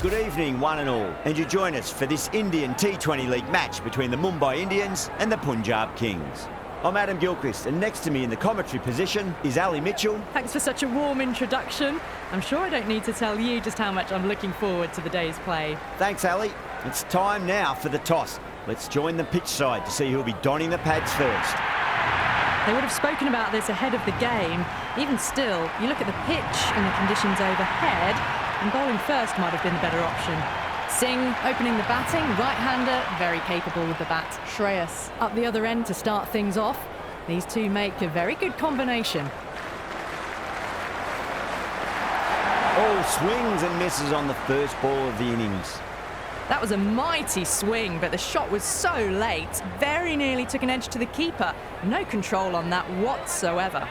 good evening one and all, and you join us for this Indian T20 League match between the Mumbai Indians and the Punjab Kings. I'm Adam Gilchrist, and next to me in the commentary position is Ali Mitchell. Thanks for such a warm introduction. I'm sure I don't need to tell you just how much I'm looking forward to the day's play. Thanks, Ali. It's time now for the toss. Let's join the pitch side to see who'll be donning the pads first. They would have spoken about this ahead of the game. Even still, you look at the pitch and the conditions overhead, and bowling first might have been the better option. Singh opening the batting, right-hander, very capable with the bat. Shreyas up the other end to start things off. These two make a very good combination. All swings and misses on the first ball of the innings. That was a mighty swing, but the shot was so late. Very nearly took an edge to the keeper. No control on that whatsoever.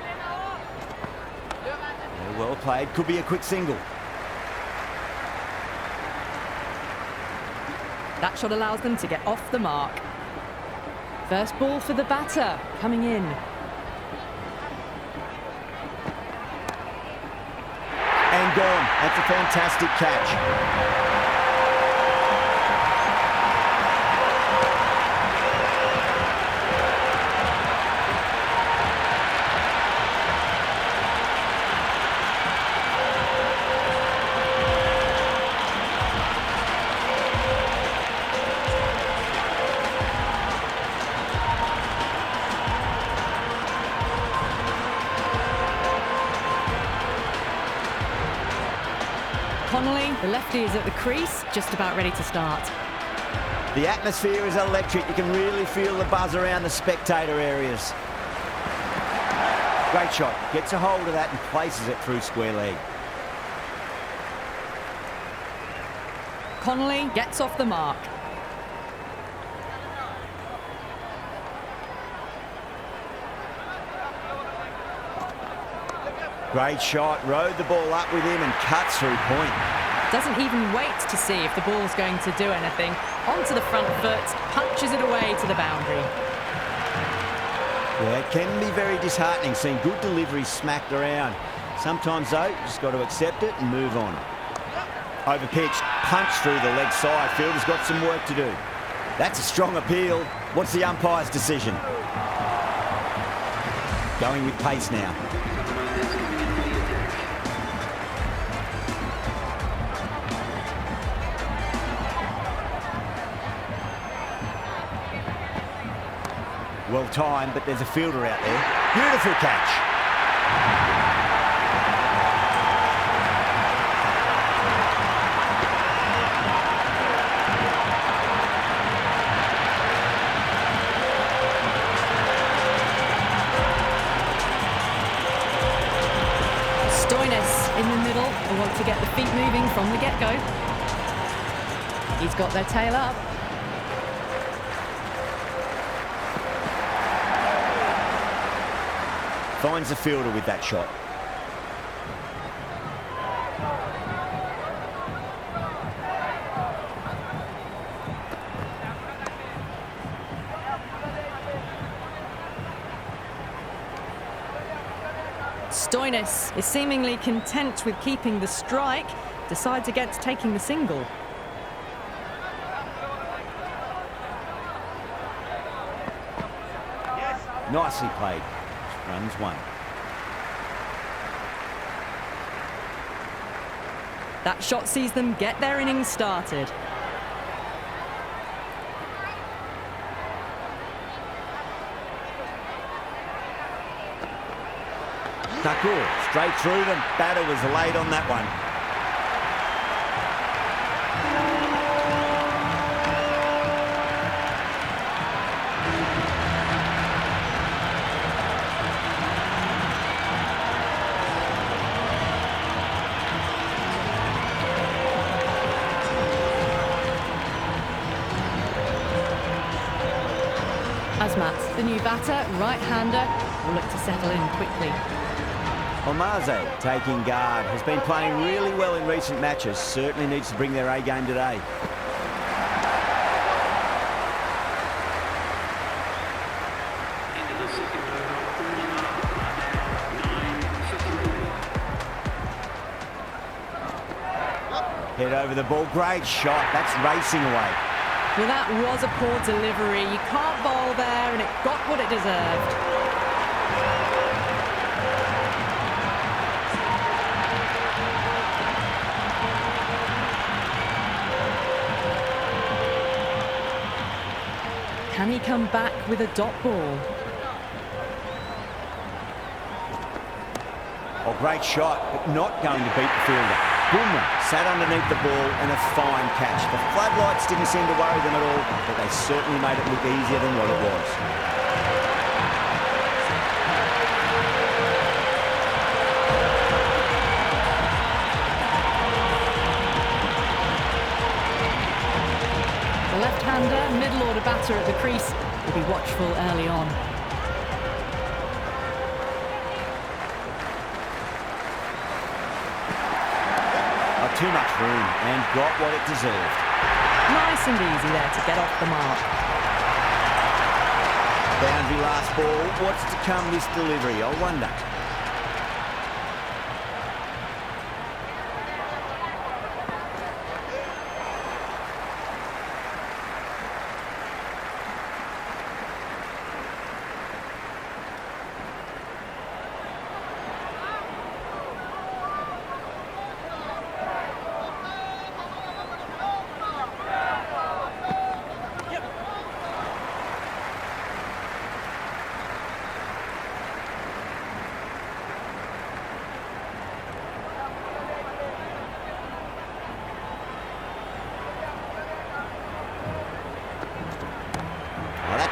Well played, could be a quick single. That shot allows them to get off the mark. First ball for the batter, coming in. And gone. That's a fantastic catch. Connolly, the lefty, is at the crease, just about ready to start. The atmosphere is electric. You can really feel the buzz around the spectator areas. Great shot. Gets a hold of that and places it through square leg. Connolly gets off the mark. Great shot. Rode the ball up with him and cuts through point. Doesn't even wait to see if the ball's going to do anything. Onto the front foot, punches it away to the boundary. Yeah, it can be very disheartening seeing good deliveries smacked around. Sometimes, though, you just got to accept it and move on. Over pitch, punch through the leg side. Fielder's got some work to do. That's a strong appeal. What's the umpire's decision? Going with pace now. Well timed, but there's a fielder out there. Beautiful catch. Stoinis in the middle. They want to get the feet moving from the get-go. He's got their tail up. Finds the fielder with that shot. Stoinis is seemingly content with keeping the strike, decides against taking the single. Nicely played. Runs one. That shot sees them get their innings started. Thakur straight through them. Batter was late on that one. Asmat, the new batter, right-hander, will look to settle in quickly. Omaze, taking guard, has been playing really well in recent matches. Certainly needs to bring their A game today. Head over the ball. Great shot. That's racing away. Well, that was a poor delivery. You can't bowl there, and it got what it deserved. Can he come back with a dot ball? Oh, great shot, but not going to beat the fielder. Bumrah sat underneath the ball and a fine catch. The floodlights didn't seem to worry them at all, but they certainly made it look easier than what it was. The left-hander, middle-order batter at the crease, will be watchful early on. Too much room and got what it deserved. Nice and easy there to get off the mark. Boundary last ball. What's to come this delivery, I wonder.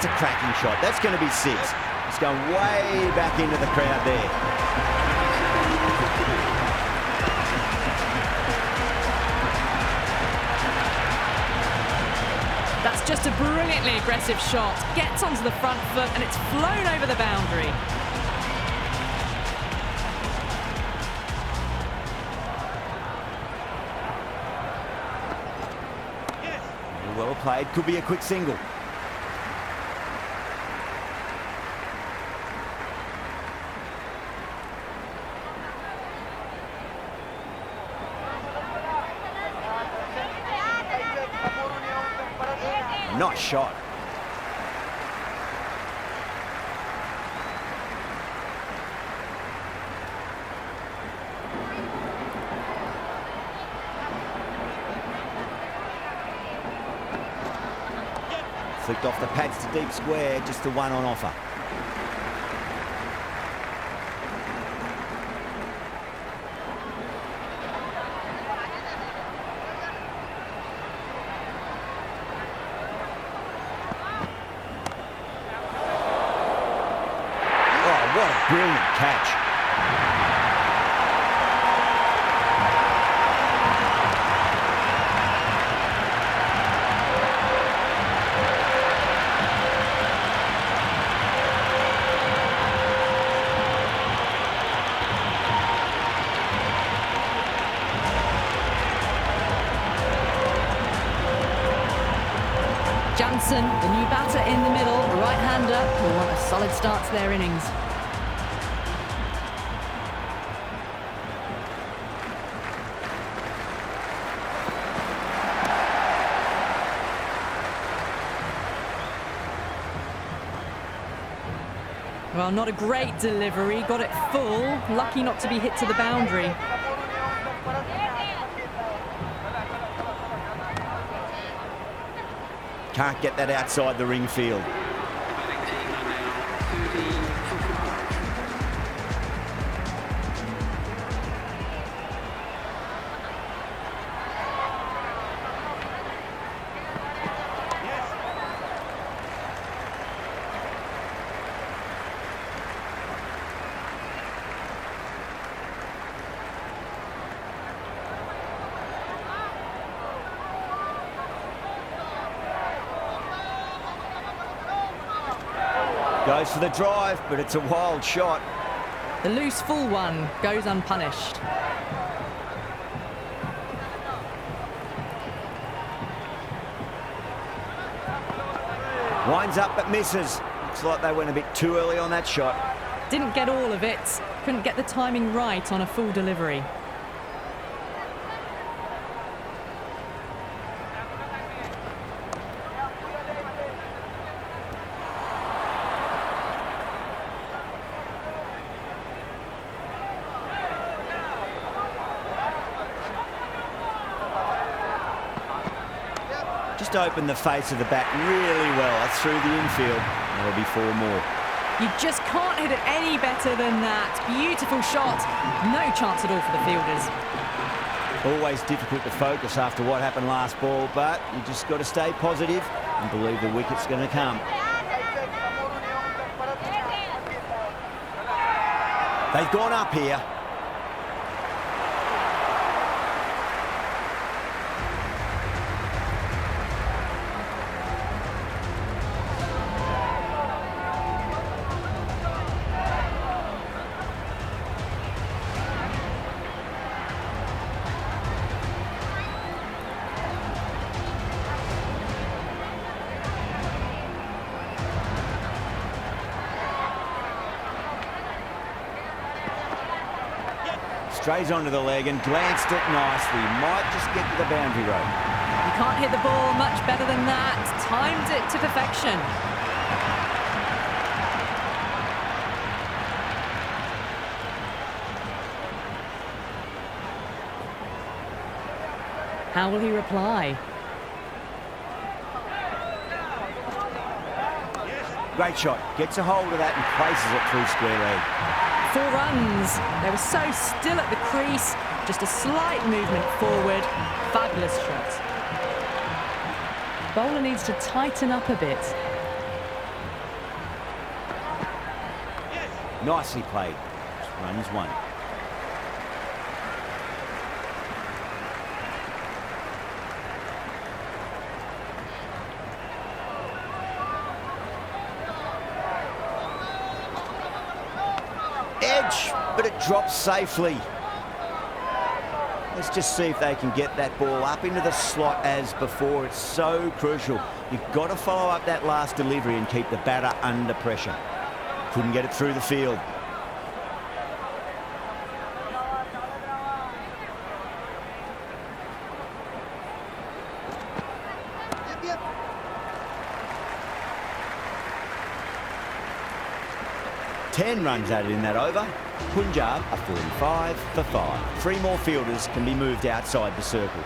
That's a cracking shot. That's going to be 6. It's going way back into the crowd there. That's just a brilliantly aggressive shot. Gets onto the front foot and it's flown over the boundary. Well played. Could be a quick single. Nice shot. Flicked off the pads to deep square, just the one on offer. What a brilliant catch. Jansen, the new batter in the middle, right-hander, will want a solid start to their innings. Well, not a great delivery, got it full, lucky not to be hit to the boundary. Can't get that outside the ring field. Goes for the drive, but it's a wild shot. The loose full one goes unpunished. Winds up but misses. Looks like they went a bit too early on that shot. Didn't get all of it, couldn't get the timing right on a full delivery. just opened the face of the bat really well. That's through the infield. That'll be 4 more. You just can't hit it any better than that. Beautiful shot. No chance at all for the fielders. Always difficult to focus after what happened last ball, but you just got to stay positive and believe the wicket's going to come. They've gone up here. Strays onto the leg and glanced it nicely. Might just get to the boundary rope. You can't hit the ball much better than that. Timed it to perfection. How will he reply? Great shot. Gets a hold of that and places it through square leg. 4 runs. They were so still at the crease. Just a slight movement forward. Fabulous shot. Bowler needs to tighten up a bit. Nicely played. Runs 1. Edge, but it drops safely. Let's just see if they can get that ball up into the slot as before. It's so crucial. You've got to follow up that last delivery and keep the batter under pressure. Couldn't get it through the field. Yep. 10 runs added in that over. Punjab are 45 for 5. 3 more fielders can be moved outside the circle.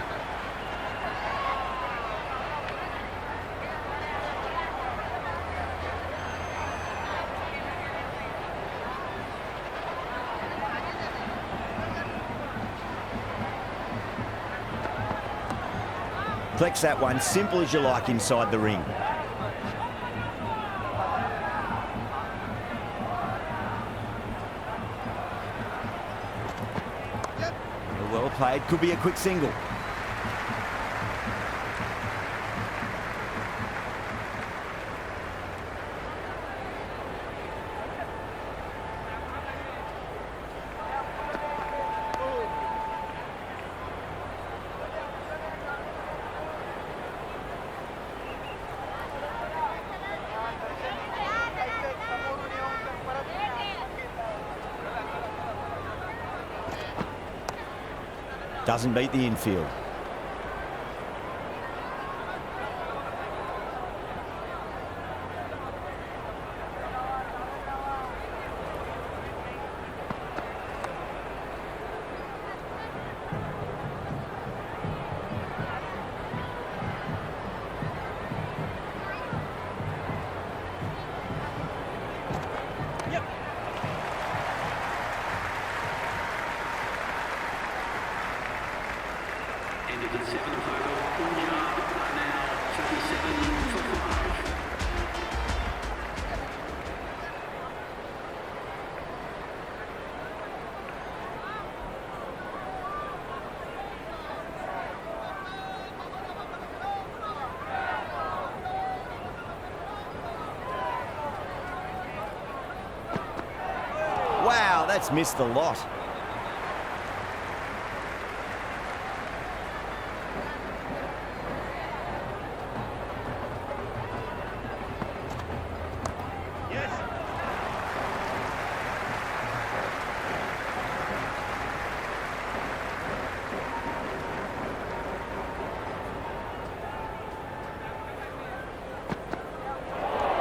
Flex that one, simple as you like inside the ring. Well played, could be a quick single. Doesn't beat the infield. Wow, that's missed the lot.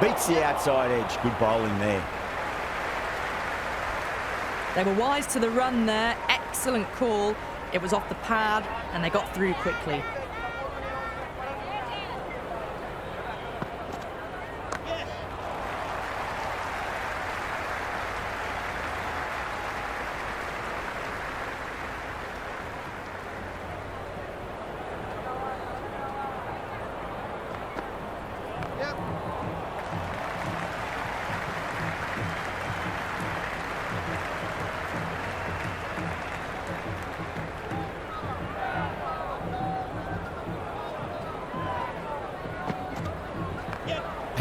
Beats the outside edge. Good bowling there. They were wise to the run there. Excellent call. It was off the pad and they got through quickly.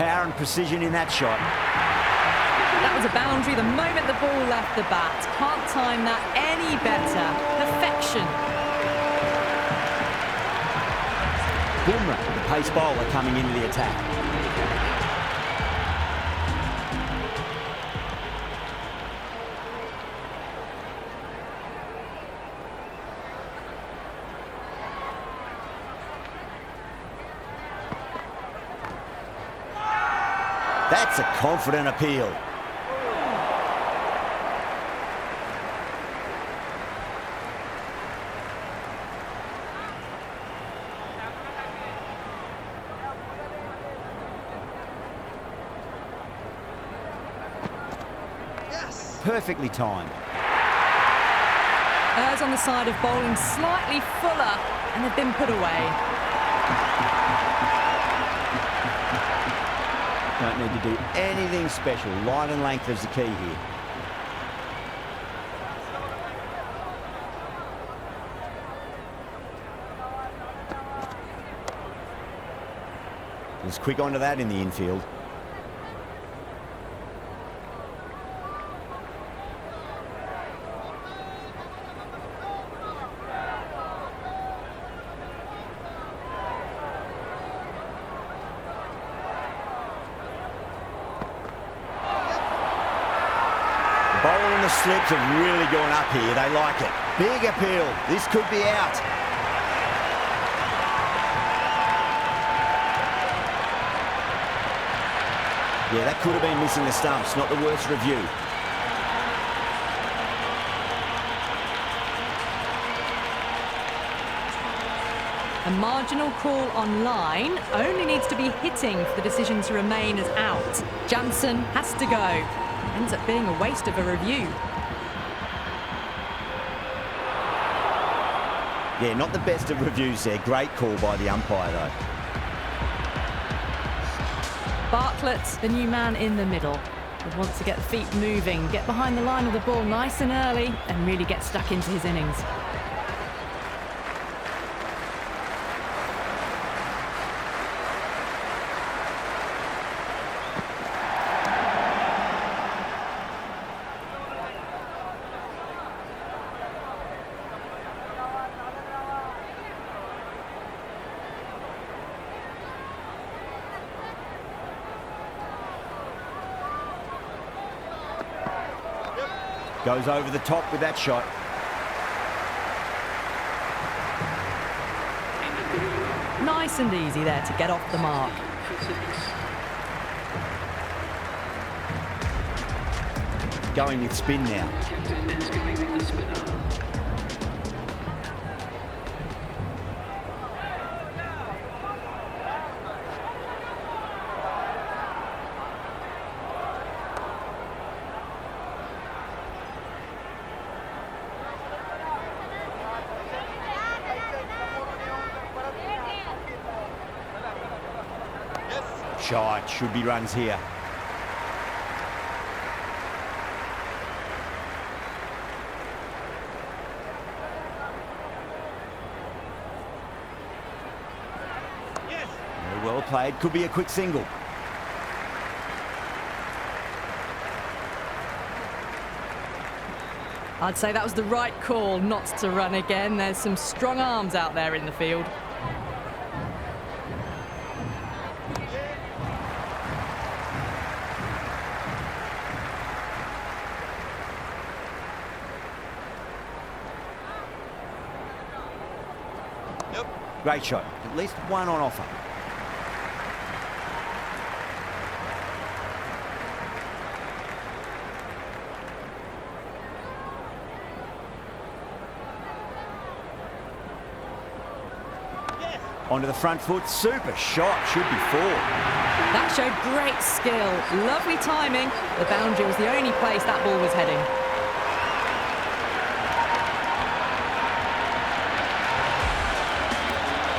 power and precision in that shot. That was a boundary the moment the ball left the bat. Can't time that any better. Perfection. Bumrah, the pace bowler, coming into the attack. That's a confident appeal. Perfectly timed. Errs on the side of bowling slightly fuller, and they've been put away. Don't need to do anything special. Line and length is the key here. He's quick onto that in the infield. Bowler and the slips have really gone up here. They like it. Big appeal. This could be out. Yeah, that could have been missing the stumps. Not the worst review. A marginal call on line only needs to be hitting for the decision to remain as out. Jansen has to go. Ends up being a waste of a review. Yeah, not the best of reviews there. Great call by the umpire, though. Bartlett, the new man in the middle, would want to get the feet moving, get behind the line of the ball nice and early, and really get stuck into his innings. Goes over the top with that shot. Nice and easy there to get off the mark. Going with spin now. Shot, should be runs here. Very well played, could be a quick single. I'd say that was the right call not to run again. There's some strong arms out there in the field. Great shot, at least one on offer. Onto the front foot, super shot, should be four. That showed great skill, lovely timing. The boundary was the only place that ball was heading.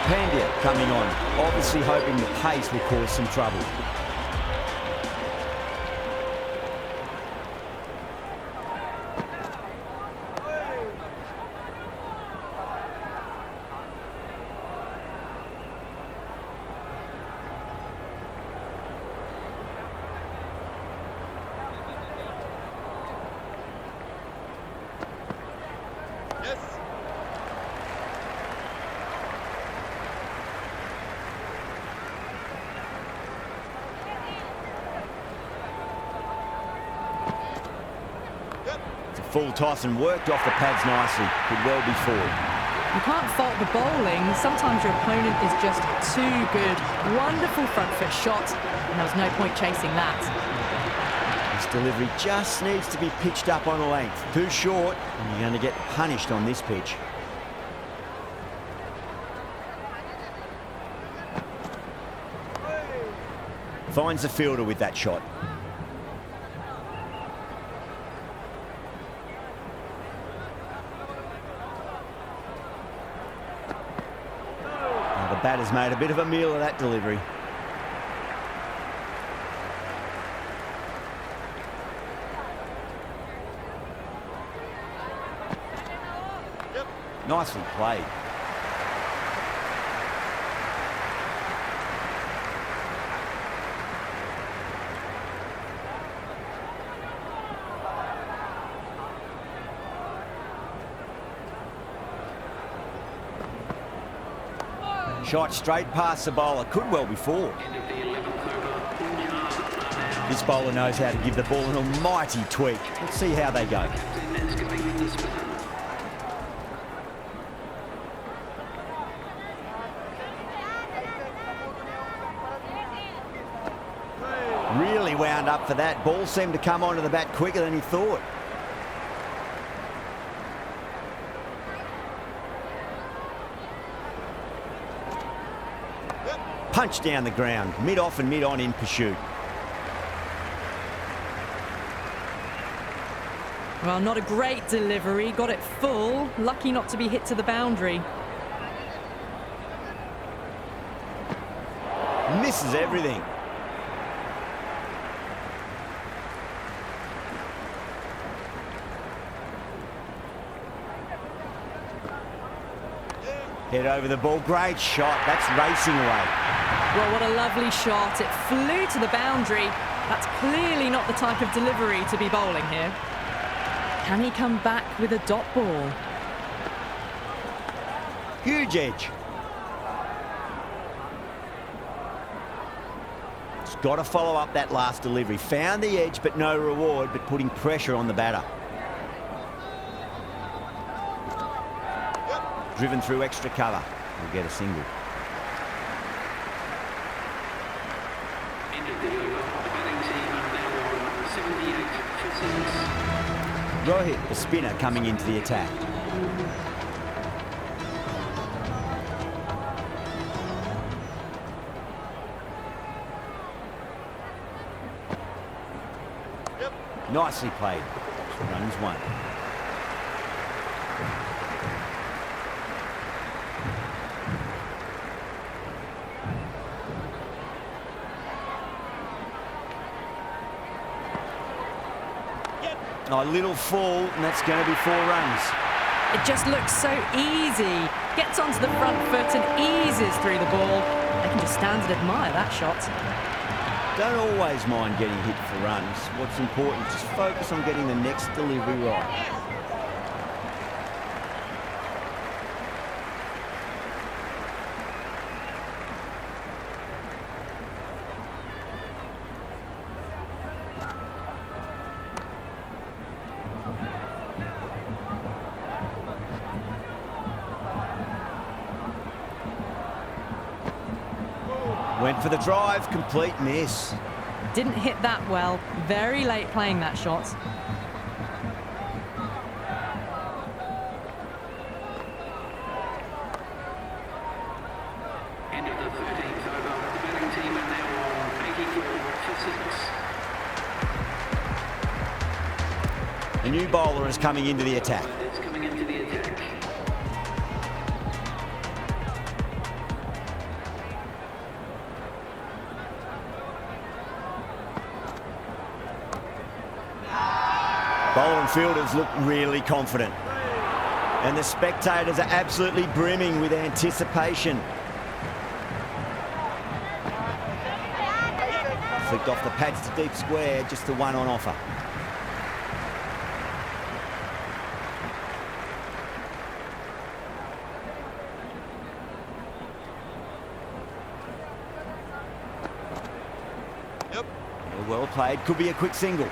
Pandya coming on, obviously hoping the pace will cause some trouble. Full toss and worked off the pads nicely. Could well be 4. You can't fault the bowling. Sometimes your opponent is just too good. Wonderful front foot shot, and there was no point chasing that. This delivery just needs to be pitched up on a length. Too short, and you're going to get punished on this pitch. Finds the fielder with that shot. The batter's made a bit of a meal of that delivery. Nicely played. Shot straight past the bowler, could well be 4. This bowler knows how to give the ball an almighty tweak. Let's see how they go. Really wound up for that. Ball seemed to come onto the bat quicker than he thought. Punch down the ground, mid-off and mid-on in pursuit. Well, not a great delivery. Got it full. Lucky not to be hit to the boundary. Misses everything. Head over the ball. Great shot. That's racing away. Well, what a lovely shot. It flew to the boundary. That's clearly not the type of delivery to be bowling here. Can he come back with a dot ball? Huge edge. He's got to follow up that last delivery. Found the edge, but no reward, but putting pressure on the batter. Driven through extra cover. We'll get a single. Rohit, the spinner, coming into the attack. Nicely played. Runs 1. A little fall, and that's going to be 4 runs. It just looks so easy. Gets onto the front foot and eases through the ball. They can just stand and admire that shot. Don't always mind getting hit for runs. What's important is just focus on getting the next delivery right. Went for the drive, complete miss. Didn't hit that well. Very late playing that shot. End of the 13th over. The batting team are now on 84 for 6. A new bowler is coming into the attack. It's coming into the attack. Bowler and fielders look really confident. And the spectators are absolutely brimming with anticipation. Flicked off the pads to deep square, just the one on offer. Well played, could be a quick single.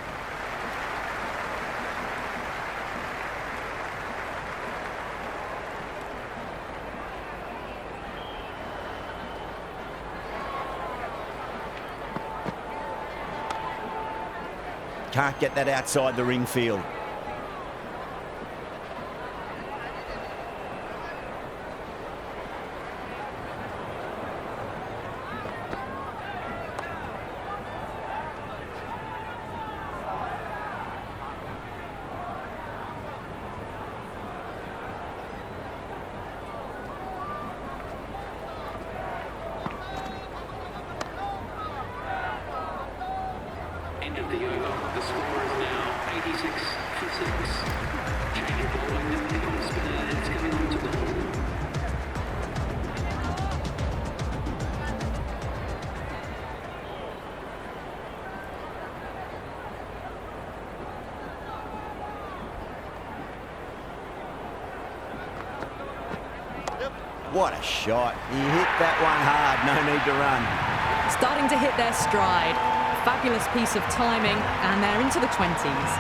Can't get that outside the ring field. End of the over. The score is now 86 for 6. Change of ball and the goal spinner is coming on to goal. What a shot. He hit that one hard. No need to run. Starting to hit their stride. Fabulous piece of timing, and they're into the 20s.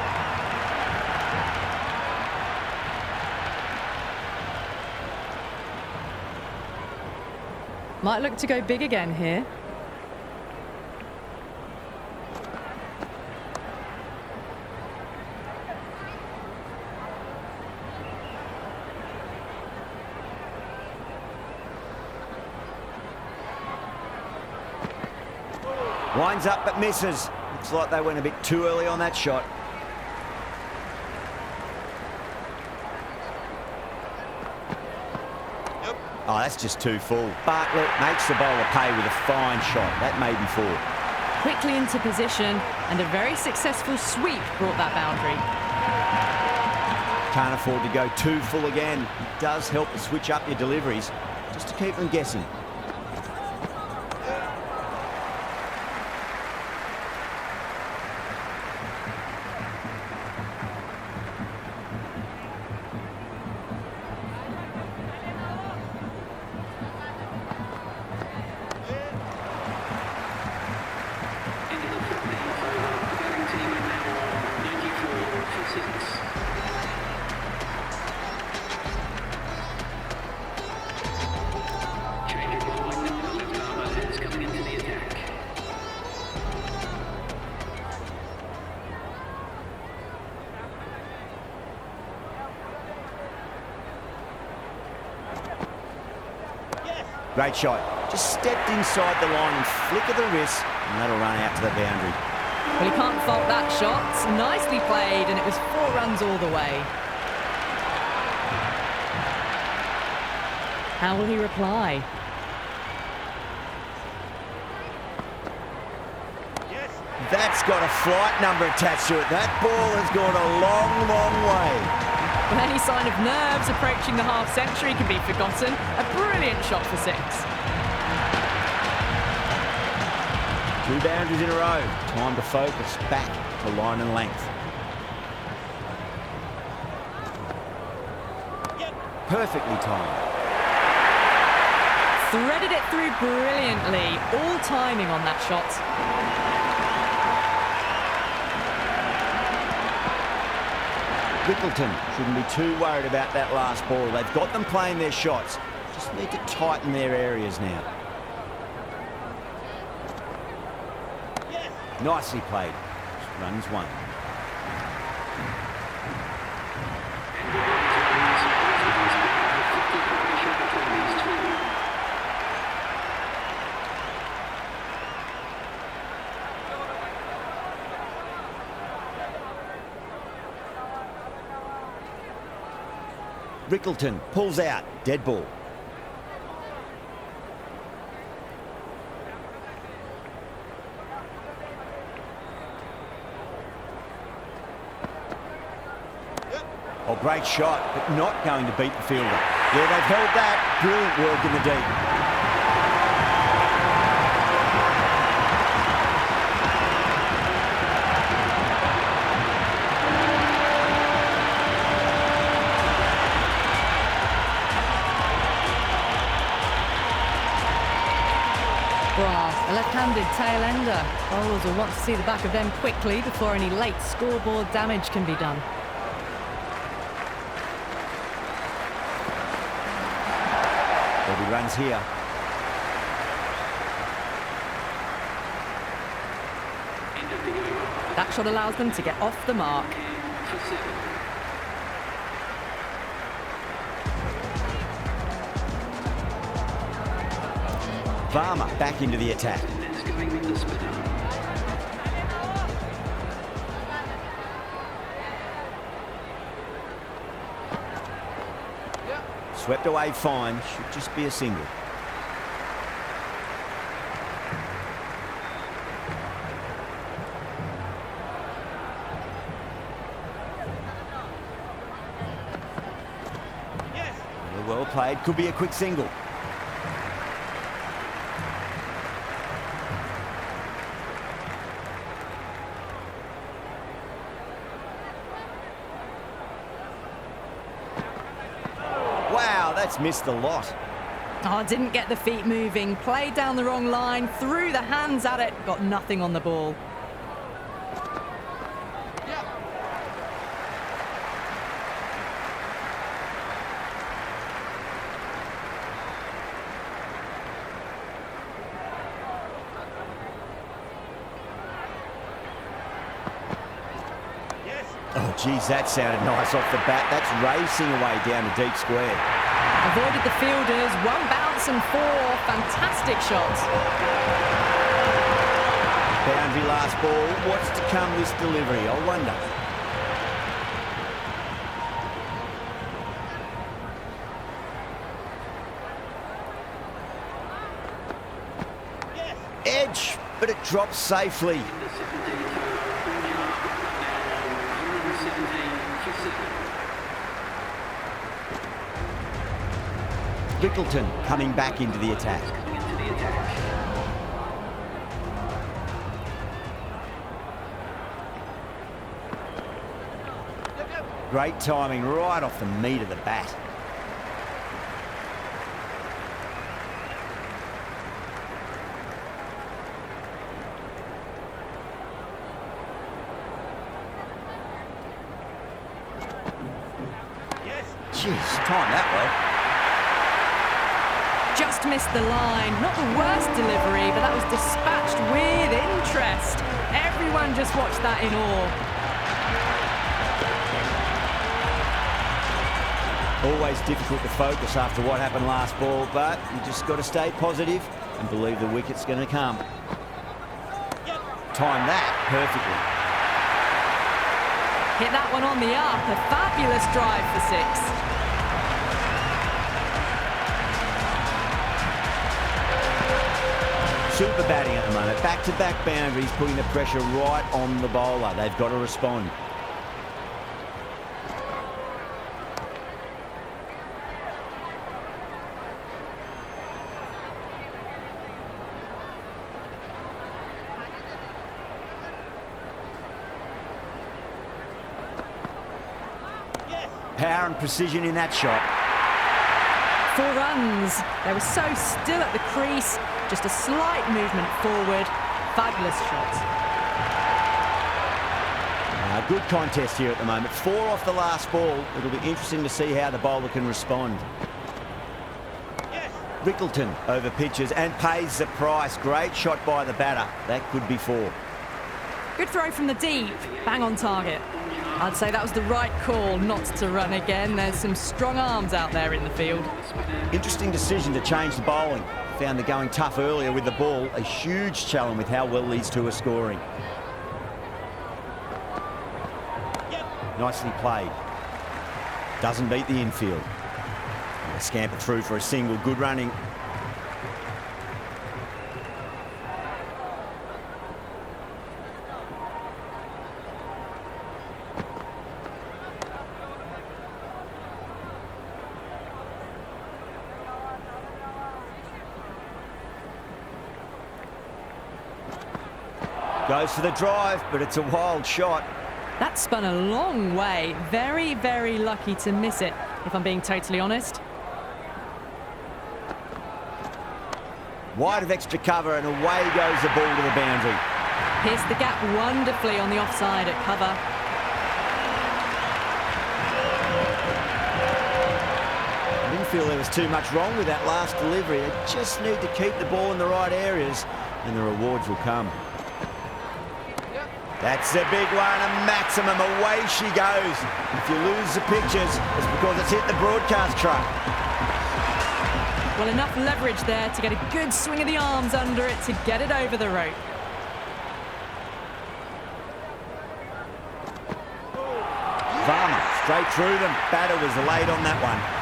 Might look to go big again here. Winds up but misses. Looks like they went a bit too early on that shot. Oh, that's just too full. Bartlett makes the bowler pay with a fine shot. That may be 4. Quickly into position, and a very successful sweep brought that boundary. Can't afford to go too full again. It does help to switch up your deliveries, just to keep them guessing. Great shot. Just stepped inside the line and flick of the wrist, and that'll run out to the boundary. Well, you can't fault that shot. Nicely played, and it was 4 runs all the way. How will he reply? That's got a flight number attached to it. That ball has gone a long, long way. Well, any sign of nerves approaching the half-century can be forgotten. A brilliant shot for 6. 2 boundaries in a row. Time to focus back to line and length. Perfectly timed. Threaded it through brilliantly. All timing on that shot. Rickleton shouldn't be too worried about that last ball. They've got them playing their shots. Just need to tighten their areas now. Nicely played. Runs 1. Rickleton pulls out. Dead ball. Oh, great shot, but not going to beat the fielder. Yeah, they've held that. Brilliant work in the deep. A left-handed tail-ender. Bowlers will want to see the back of them quickly before any late scoreboard damage can be done. There'll be runs here. That shot allows them to get off the mark. For 7. Varma back into the attack. That's going with the spinner. Swept away fine. Should just be a single. Well played. Could be a quick single. Wow, that's missed a lot. Oh, didn't get the feet moving. Played down the wrong line. Threw the hands at it. Got nothing on the ball. Oh, geez, that sounded nice off the bat. That's racing away down the deep square. Avoided the fielders. One bounce and 4. Fantastic shots. Boundary last ball. What's to come this delivery? I wonder. Edge, but it drops safely. Rickleton coming back into the attack. Great timing right off the meat of the bat. Jeez, time that well. Just missed the line. Not the worst delivery, but that was dispatched with interest. Everyone just watched that in awe. Always difficult to focus after what happened last ball, but you just got to stay positive and believe the wicket's going to come. Time that perfectly. Hit that one on the up. A fabulous drive for 6. Super batting at the moment. Back-to-back boundaries, putting the pressure right on the bowler. They've got to respond. Power and precision in that shot. 4 runs. They were so still at the crease. Just a slight movement forward. Fabulous shots. Good contest here at the moment. 4 off the last ball. It'll be interesting to see how the bowler can respond. Rickleton over pitches and pays the price. Great shot by the batter. That could be 4. Good throw from the deep. Bang on target. I'd say that was the right call not to run again. There's some strong arms out there in the field. Interesting decision to change the bowling. Found the going tough earlier with the ball. A huge challenge with how well these two are scoring. Nicely played. Doesn't beat the infield. Scamper through for a single. Good running. Goes for the drive, but it's a wild shot. That spun a long way. Very, very lucky to miss it, if I'm being totally honest. Wide of extra cover, and away goes the ball to the boundary. Pierced the gap wonderfully on the offside at cover. I didn't feel there was too much wrong with that last delivery. They just need to keep the ball in the right areas, and the rewards will come. That's a big one, a maximum. Away she goes. If you lose the pictures, it's because it's hit the broadcast truck. Well, enough leverage there to get a good swing of the arms under it to get it over the rope. Varma straight through them. Batter was late on that one.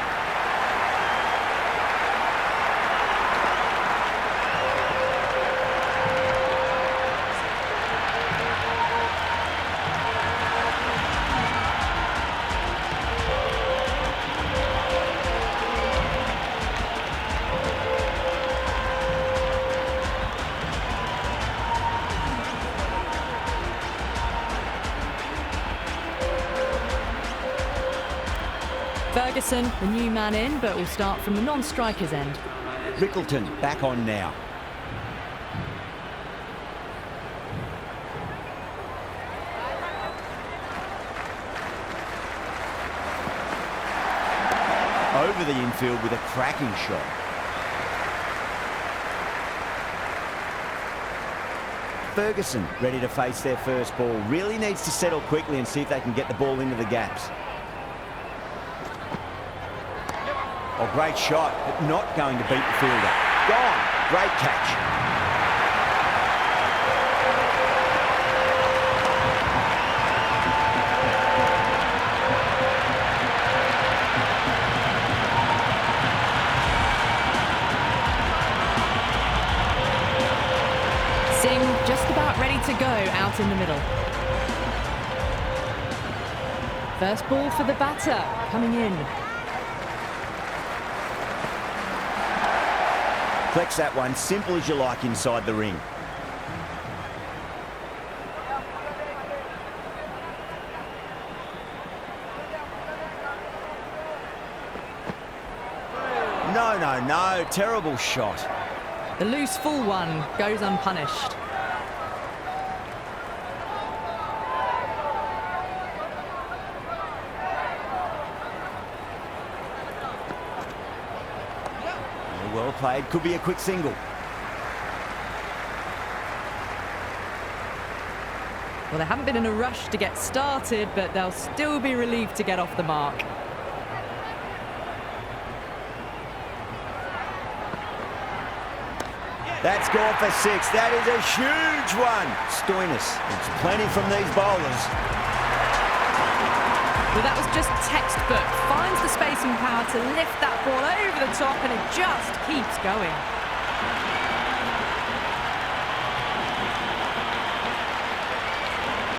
Ferguson, the new man in, but will start from the non-striker's end. Rickleton back on now. Over the infield with a cracking shot. Ferguson ready to face their first ball. Really needs to settle quickly and see if they can get the ball into the gaps. Oh, great shot, but not going to beat the fielder. Gone. Great catch. Singh just about ready to go out in the middle. First ball for the batter, coming in. Flex that one, simple as you like inside the ring. No, terrible shot. The loose full one goes unpunished. Well played, could be a quick single. Well, they haven't been in a rush to get started, but they'll still be relieved to get off the mark. That's gone for 6. That is a huge one. Stoinis, it's plenty from these bowlers. Well, that was just textbook. Finds the space and power to lift that ball over the top, and it just keeps going.